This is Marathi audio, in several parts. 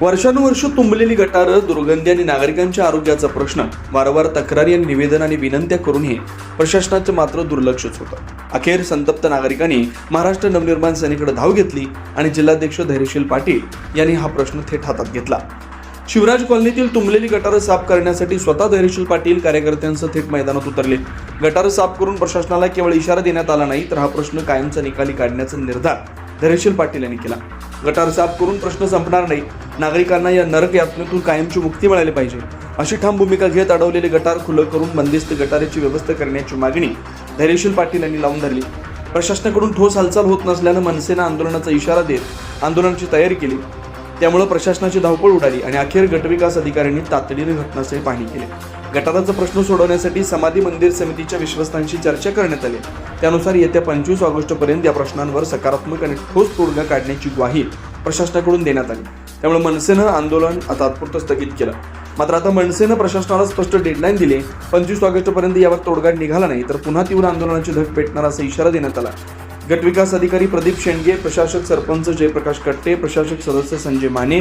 वर्षानुवर्ष तुंबलेली गटारं, दुर्गंधी आणि नागरिकांच्या आरोग्याचा प्रश्न, वारंवार तक्रारी आणि निवेदन आणि विनंत्या करूनही प्रशासनाचं मात्र दुर्लक्षच होतं. अखेर संतप्त नागरिकांनी महाराष्ट्र नवनिर्माण सेनेकडे धाव घेतली आणि जिल्हाध्यक्ष धैर्यशील पाटील यांनी हा प्रश्न थेट हातात घेतला. शिवराज कॉलनीतील तुंबलेली गटारं साफ करण्यासाठी स्वतः धैर्यशील पाटील कार्यकर्त्यांसह थेट मैदानात उतरले. गटारं साफ करून प्रशासनाला केवळ इशारा देण्यात आला नाही, तर हा प्रश्न कायमचा निकाली काढण्याचा निर्धार धैर्यशील पाटील यांनी केला. गटार साफ करून प्रश्न संपणार नाही, नागरिकांना या नरक यातनेतून कायमची मुक्ती मिळाली पाहिजे अशी ठाम भूमिका घेत अडवलेले गटार खुलं करून बंदिस्त गटारीची व्यवस्था करण्याची मागणी धैर्यशील पाटील यांनी लावून धरली. प्रशासनाकडून ठोस हालचाल होत नसल्यानं मनसेनं आंदोलनाचा इशारा देत आंदोलनाची तयारी केली. त्यामुळे प्रशासनाची धावपळ उडाली आणि अखेर गटविकास अधिकाऱ्यांनी तातडीने घटनास्थळी पाहणी केली. गटाराचा प्रश्न सोडवण्यासाठी समाधी मंदिर समितीच्या विश्वस्तांशी चर्चा करण्यात आली. त्यानुसार येत्या 25 ऑगस्टपर्यंत या प्रश्नांवर सकारात्मक आणि ठोस तोडगा काढण्याची ग्वाही प्रशासनाकडून देण्यात आली. त्यामुळे मनसेनं आंदोलन तात्पुरतं स्थगित केलं. मात्र आता मनसेनं प्रशासनाला स्पष्ट डेडलाईन दिली. 25 ऑगस्टपर्यंत यावर तोडगा निघाला नाही तर पुन्हा तीव्र आंदोलनाची धग पेटणार असा इशारा देण्यात आला. गटविकास अधिकारी प्रदीप शेंडगे, प्रशासक सरपंच जयप्रकाश कट्टे, प्रशासक सदस्य संजय माने,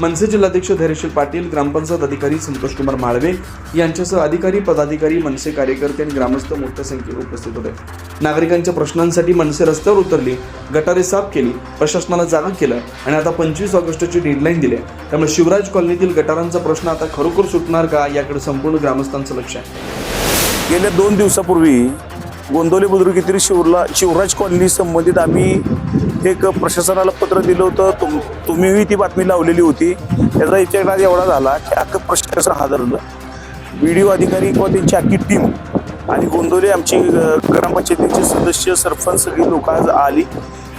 मनसे जिल्हाध्यक्ष धैर्यशील पाटील, ग्रामपंचायत अधिकारी संतोषकुमार माळवे यांच्यासह अधिकारी, पदाधिकारी, मनसे कार्यकर्ते आणि ग्रामस्थ मोठ्या संख्येने उपस्थित होते. नागरिकांच्या प्रश्नांसाठी मनसे रस्त्यावर उतरली, गटारे साफ केली, प्रशासनाला जागा केलं आणि आता 25 ऑगस्टची डेडलाईन दिली. त्यामुळे शिवराज कॉलनीतील गटारांचा प्रश्न आता खरोखर सुटणार का याकडे संपूर्ण ग्रामस्थांचं लक्ष आहे. गेल्या 2 दिवसापूर्वी गोंदवले बुद्रुक येथील शिवराज कॉलनी संबंधित आम्ही एक प्रशासनाला पत्र दिलं होतं. तुम्हीही ती बातमी लावलेली होती. त्याचा इफेक्ट एवढा झाला की अख्खं प्रशासन हादरलं. व्हिडिओ अधिकारी किंवा त्यांची अख्खी टीम आणि गोंदवले आमची ग्रामपंचायतीचे सदस्य, सरपंच सगळी लोक आज आली,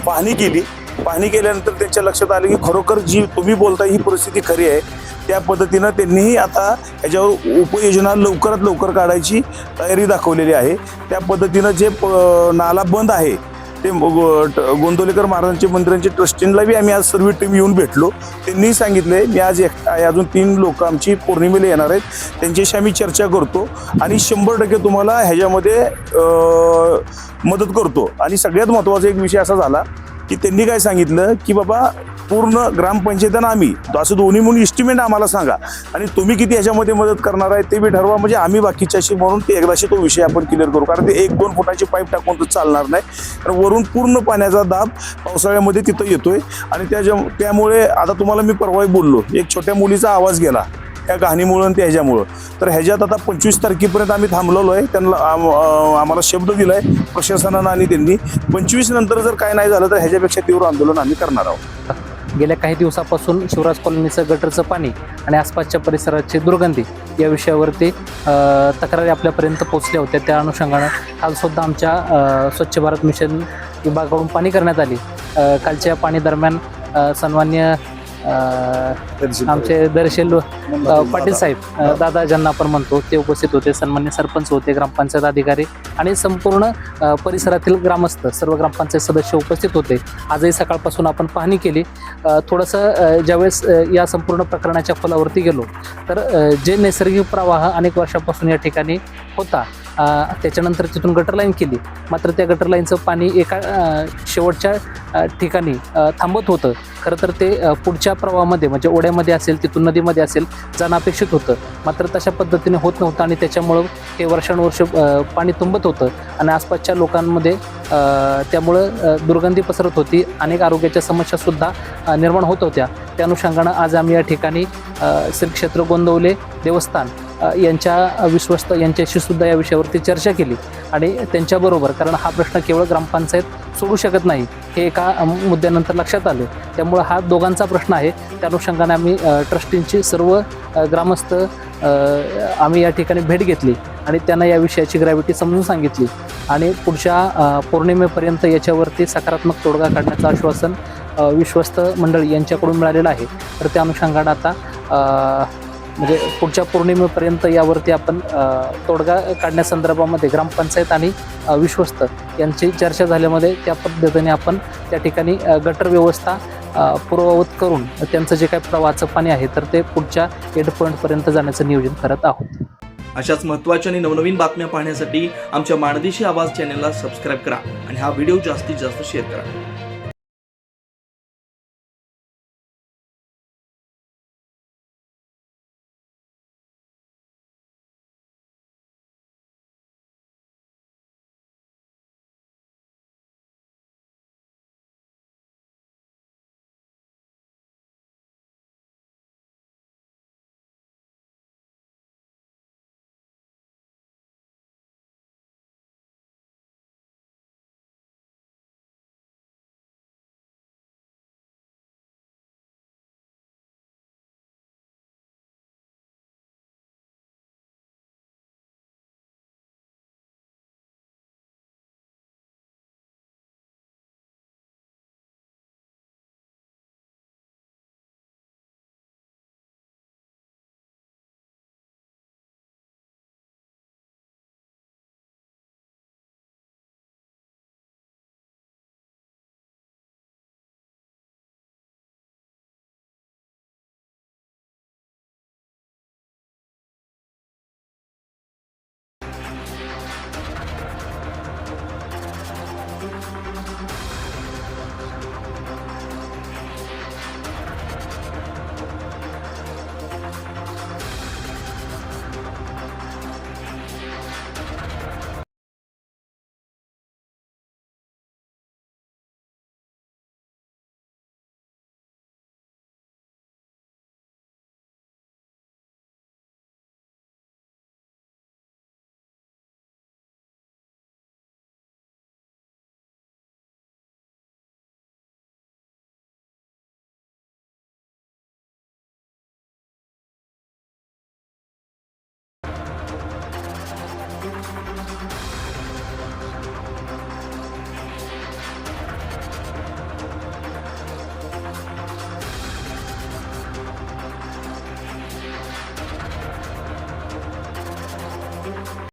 पाहणी केली. पाहणी केल्यानंतर त्यांच्या लक्षात आलं की खरोखर जी तुम्ही बोलता ही परिस्थिती खरी आहे. त्या पद्धतीनं त्यांनीही आता ह्याच्यावर उपाययोजना लवकरात लवकर काढायची तयारी दाखवलेली आहे. त्या पद्धतीनं जे नाला बंद आहे ते गोंदवलेकर महाराजांच्या मंदिरांच्या ट्रस्टींना बी आम्ही आज सर्व टीम येऊन भेटलो. त्यांनीही सांगितले मी आज अजून 3 लोक आमची पौर्णिमेला येणार आहेत, त्यांच्याशी आम्ही चर्चा करतो आणि 100% तुम्हाला ह्याच्यामध्ये मदत करतो. आणि सगळ्यात महत्त्वाचा एक विषय असा झाला की त्यांनी काय सांगितलं की बाबा पूर्ण ग्रामपंचायतीनं आम्ही असं दोन्ही म्हणून इस्टिमेट आम्हाला सांगा आणि तुम्ही किती ह्याच्यामध्ये मदत करणार आहे ते बी ठरवा, म्हणजे आम्ही बाकीच्याशी म्हणून ते एकदाशी तो विषय आपण क्लिअर करू. कारण ते 1-2 फुटाची पाईप टाकून तर चालणार नाही, कारण वरून पूर्ण पाण्याचा दाब पावसाळ्यामध्ये तिथं येतोय. आणि त्यामुळे आता तुम्हाला मी परवा बोललो, एक छोट्या मुलीचा आवाज गेला त्या कहाणीमुळं आणि ह्याच्यामुळं. तर ह्याच्यात आता 25 तारखेपर्यंत आम्ही थांबलेलो आहे. त्यांना आम्हाला शब्द दिला आहे प्रशासनानं आणि त्यांनी 25 नंतर जर काय नाही झालं तर ह्याच्यापेक्षा तीव्र आंदोलन आम्ही करणार आहोत. गेल्या काही दिवसापासून शिवराज कॉलनीचं गटरचं पाणी आणि आसपासच्या परिसराची दुर्गंधी या विषयावरती तक्रारी आपल्यापर्यंत पोहोचल्या होत्या. त्या अनुषंगानं कालसुद्धा आमच्या स्वच्छ भारत मिशन विभागाकडून पाणी करण्यात आली. कालच्या पाणी दरम्यान सन्मान्य आमचे धैर्यशील पाटील साहेब, दादा ज्यांना आपण म्हणतो, ते उपस्थित होते. सन्मान्य सरपंच होते, ग्रामपंचायत अधिकारी आणि संपूर्ण परिसरातील ग्रामस्थ सर्व ग्रामपंचायत सदस्य उपस्थित होते. आजही सकाळपासून आपण पाहणी केली. थोडंसं ज्यावेळेस या संपूर्ण प्रकरणाच्या खोलावरती गेलो तर जे नैसर्गिक प्रवाह अनेक वर्षापासून या ठिकाणी होता, त्याच्यानंतर तिथून गटर लाईन केली. मात्र त्या गटर लाईनचं पाणी एका शेवटच्या ठिकाणी थांबत होतं. खरं तर ते पुढच्या प्रवाहामध्ये म्हणजे ओढ्यामध्ये असेल, तिथून नदीमध्ये असेल जाणं अपेक्षित होतं. मात्र तशा पद्धतीने होत नव्हतं आणि त्याच्यामुळं हे वर्षानुवर्ष पाणी तुंबत होतं आणि आसपासच्या लोकांमध्ये त्यामुळं दुर्गंधी पसरत होती. अनेक आरोग्याच्या समस्यासुद्धा निर्माण होत होत्या. त्या अनुषंगानं आज आम्ही या ठिकाणी श्री क्षेत्र गोंदवले देवस्थान यांच्या विश्वस्त यांच्याशी सुद्धा या विषयावरती चर्चा केली आणि त्यांच्याबरोबर, कारण हा प्रश्न केवळ ग्रामपंचायत सोडू शकत नाही हे एका मुद्द्यानंतर लक्षात आलं. त्यामुळं हा दोघांचा प्रश्न आहे. त्या अनुषंगाने आम्ही ट्रस्टींची सर्व ग्रामस्थ आम्ही या ठिकाणी भेट घेतली आणि त्यांना या विषयाची ग्रॅव्हिटी समजून सांगितली आणि पुढच्या पौर्णिमेपर्यंत याच्यावरती सकारात्मक तोडगा काढण्याचं आश्वासन विश्वस्त मंडळी यांच्याकडून मिळालेलं आहे. तर त्या अनुषंगाने आता म्हणजे पुढच्या पौर्णिमेपर्यंत यावरती आपण तोडगा काढण्यासंदर्भामध्ये ग्रामपंचायत आणि विश्वस्त यांची चर्चा झाल्यामध्ये त्या पद्धतीने आपण त्या ठिकाणी गटर व्यवस्था पूर्ववत करून त्यांचं जे काही प्रवाहाचं पाणी आहे तर ते पुढच्या एंड पॉईंटपर्यंत जाण्याचं नियोजन करत आहोत. अशाच महत्त्वाच्या आणि नवनवीन बातम्या पाहण्यासाठी आमच्या माणदेशी आवाज चॅनलला सबस्क्राईब करा आणि हा व्हिडिओ जास्तीत जास्त शेअर करा.